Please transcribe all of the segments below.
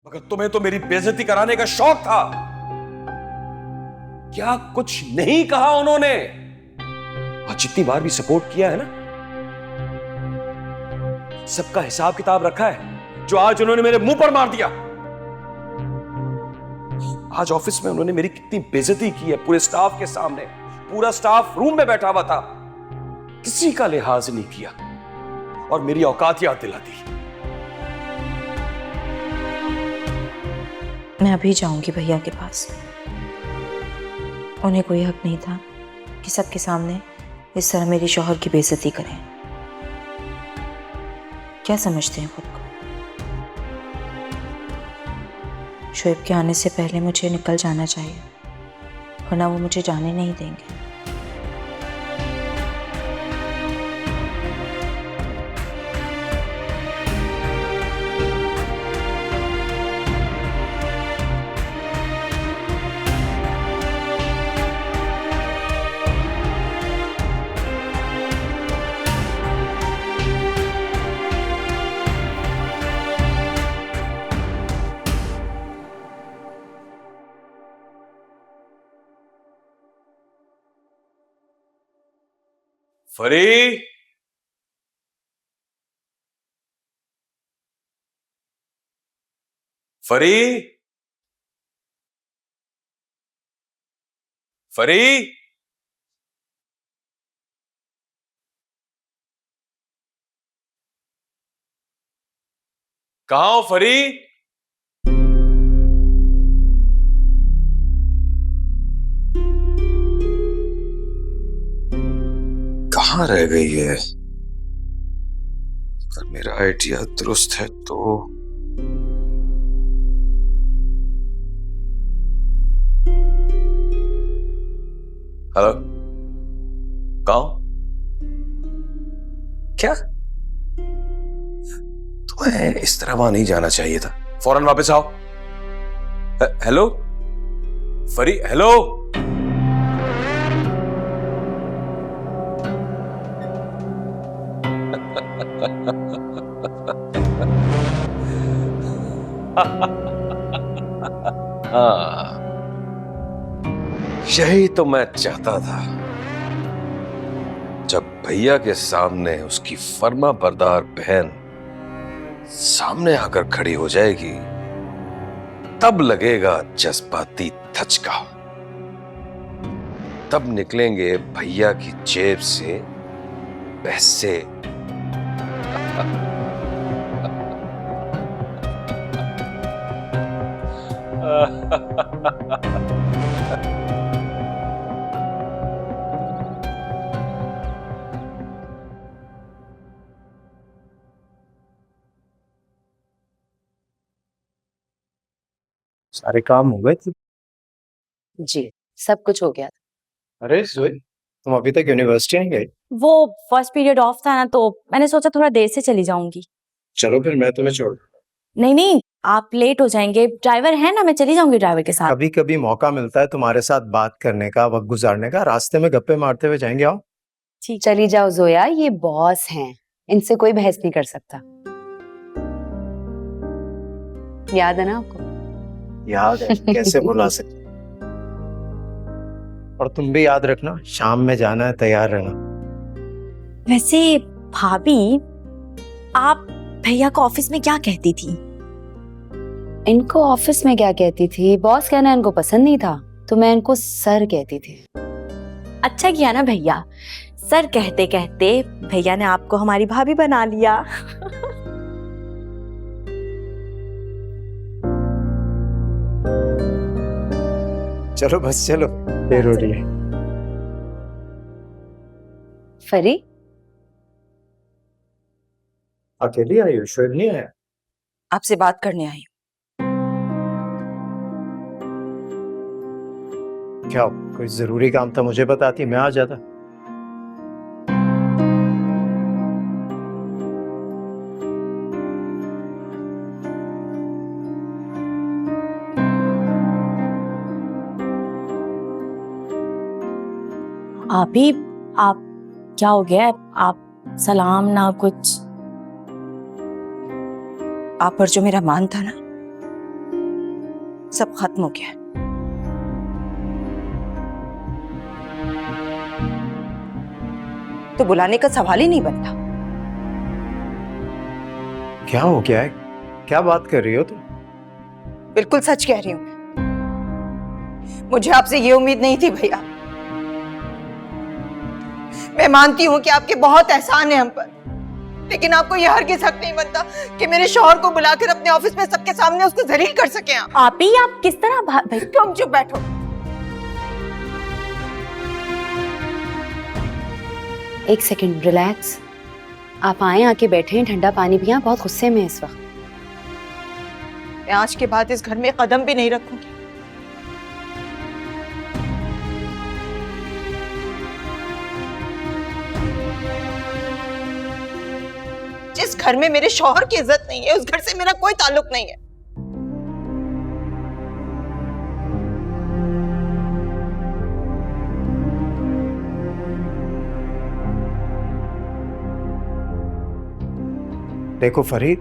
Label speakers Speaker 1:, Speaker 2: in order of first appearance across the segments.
Speaker 1: मगर तुम्हें तो मेरी बेइज्जती कराने का शौक था। क्या कुछ नहीं कहा उन्होंने? और जितनी बार भी सपोर्ट किया है ना, सबका हिसाब किताब रखा है, जो आज उन्होंने मेरे मुंह पर मार दिया। आज ऑफिस में उन्होंने मेरी कितनी बेइज्जती की है पूरे स्टाफ के सामने। पूरा स्टाफ रूम में बैठा हुआ था, किसी का लिहाज नहीं किया और मेरी औकात याद दिला दी।
Speaker 2: मैं अभी जाऊंगी भैया के पास। उन्हें कोई हक नहीं था कि सबके सामने इस तरह मेरे शौहर की बेइज्जती करें। क्या समझते हैं खुद को? शोएब के आने से पहले मुझे निकल जाना चाहिए, वरना वो मुझे जाने नहीं देंगे।
Speaker 1: फरी, फरी, फरी, कहां हो फरी? कहां रह गई है? अगर मेरा आइडिया दुरुस्त है तो हेलो, कहां? क्या? तुम्हें इस तरह वहां नहीं जाना चाहिए था। फौरन वापस आओ। हेलो फरी, हेलो। हाँ, यही तो मैं चाहता था। जब भैया के सामने उसकी फर्मा बरदार बहन सामने आकर खड़ी हो जाएगी, तब लगेगा जज्बाती धचका। तब निकलेंगे भैया की जेब से पैसे।
Speaker 3: सारे काम हो गए थे।
Speaker 4: जी, सब कुछ हो गया।
Speaker 3: अरे जोई, तुम अभी तक यूनिवर्सिटी नहीं गई?
Speaker 2: वो फर्स्ट पीरियड ऑफ था ना, तो मैंने सोचा थोड़ा देर से चली जाऊंगी।
Speaker 3: चलो फिर मैं तुम्हें छोड़।
Speaker 2: नहीं नहीं, आप लेट हो जाएंगे। ड्राइवर है ना, मैं चली जाऊंगी ड्राइवर के साथ।
Speaker 3: कभी कभी मौका मिलता है तुम्हारे साथ बात करने का, वक्त गुजारने का। रास्ते में गप्पे मारते हुए जाएंगे। आओ।
Speaker 2: ठीक।
Speaker 4: चली जाओ जोया, ये बॉस हैं, इनसे कोई बहस नहीं कर सकता। याद है ना आपको?
Speaker 3: याद है, कैसे भुला सकते। और तुम भी याद रखना, शाम में जाना है, तैयार रहना।
Speaker 2: वैसे भाभी, आप भैया को ऑफिस में क्या कहती थी?
Speaker 4: इनको ऑफिस में क्या कहती थी? बॉस कहना इनको पसंद नहीं था, तो मैं इनको सर कहती थी।
Speaker 2: अच्छा किया ना भैया, सर कहते कहते भैया ने आपको हमारी भाभी बना लिया।
Speaker 3: चलो बस चलो, देर हो रही है।
Speaker 4: फरी,
Speaker 3: अकेली आई हो? शोएब नहीं आया?
Speaker 2: आपसे बात करने आई।
Speaker 3: क्या कोई जरूरी काम था? मुझे बताती, मैं आ जाता।
Speaker 2: आप क्या हो गया? आप सलाम ना कुछ। आप पर जो मेरा मान था ना, सब खत्म हो गया है। तो बुलाने का सवाल ही नहीं बनता।
Speaker 3: क्या हो गया है? क्या बात कर रही हो तुम?
Speaker 2: बिल्कुल सच कह रही हूँ। मुझे आपसे ये उम्मीद नहीं थी भैया। मैं मानती हूँ कि आपके बहुत एहसान है हम पर, लेकिन आपको यह हरगिज़ हक नहीं बनता कि मेरे शौहर को बुलाकर अपने ऑफिस में सबके सामने उसको जलील कर सके।
Speaker 4: आप ही आप किस तरह
Speaker 2: तुम चुप बैठो।
Speaker 4: एक सेकंड, रिलैक्स। आप आए, आके बैठे हैं, ठंडा पानी पिया, बहुत गुस्से में इस वक्त।
Speaker 2: मैं आज के बाद इस घर में कदम भी नहीं रखूंगी। जिस घर में मेरे शौहर की इज्जत नहीं है, उस घर से मेरा कोई ताल्लुक नहीं है।
Speaker 3: देखो फरीद,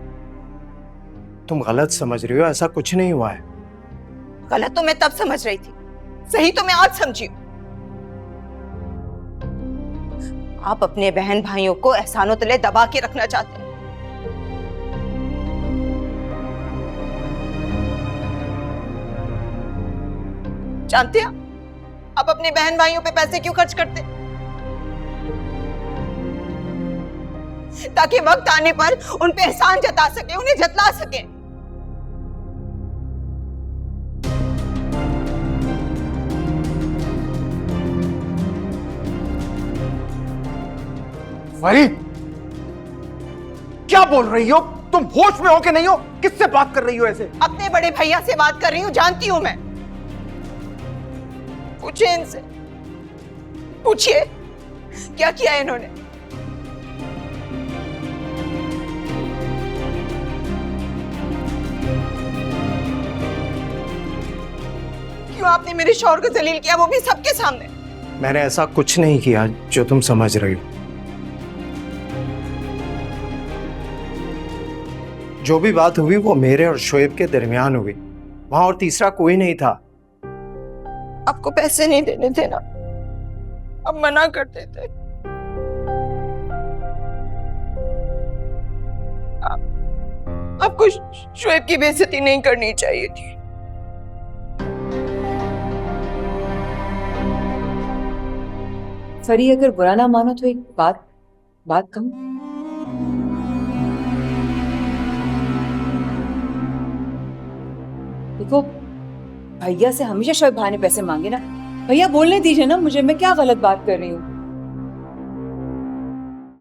Speaker 3: तुम गलत समझ रही हो, ऐसा कुछ नहीं हुआ है।
Speaker 2: गलत तो मैं तब समझ रही थी, सही तो मैं आज समझी हूं। आप अपने बहन भाइयों को एहसानों तले दबा के रखना चाहते हैं। जानते हैं आप अपने बहन भाइयों पे पैसे क्यों खर्च करते हैं? ताकि वक्त आने पर उन पे एहसान जता सके, उन्हें जतला सके।
Speaker 5: फरीद, क्या बोल रही हो तुम? होश में हो कि नहीं हो? किससे बात कर रही हो ऐसे?
Speaker 2: अपने बड़े भैया से बात कर रही हूँ, जानती हूं मैं। पूछिए इनसे, पूछिए क्या किया है इन्होंने। क्यों आपने मेरे शौहर को जलील किया, वो भी सबके सामने?
Speaker 3: मैंने ऐसा कुछ नहीं किया जो तुम समझ रही हो। जो भी बात हुई वो मेरे और शोएब के दरमियान हुई, वहां और तीसरा कोई नहीं था।
Speaker 2: आपको पैसे नहीं देने थे ना, अब मना करते थे। आपको शोएब की बेइज्जती नहीं करनी चाहिए थी।
Speaker 6: फरी, अगर बुरा ना मानो तो एक बात कहूं? देखो, भैया से हमेशा शोएब भाई ने पैसे मांगे ना। भैया बोलने दीजिए ना मुझे, मैं क्या गलत बात कर रही हूँ?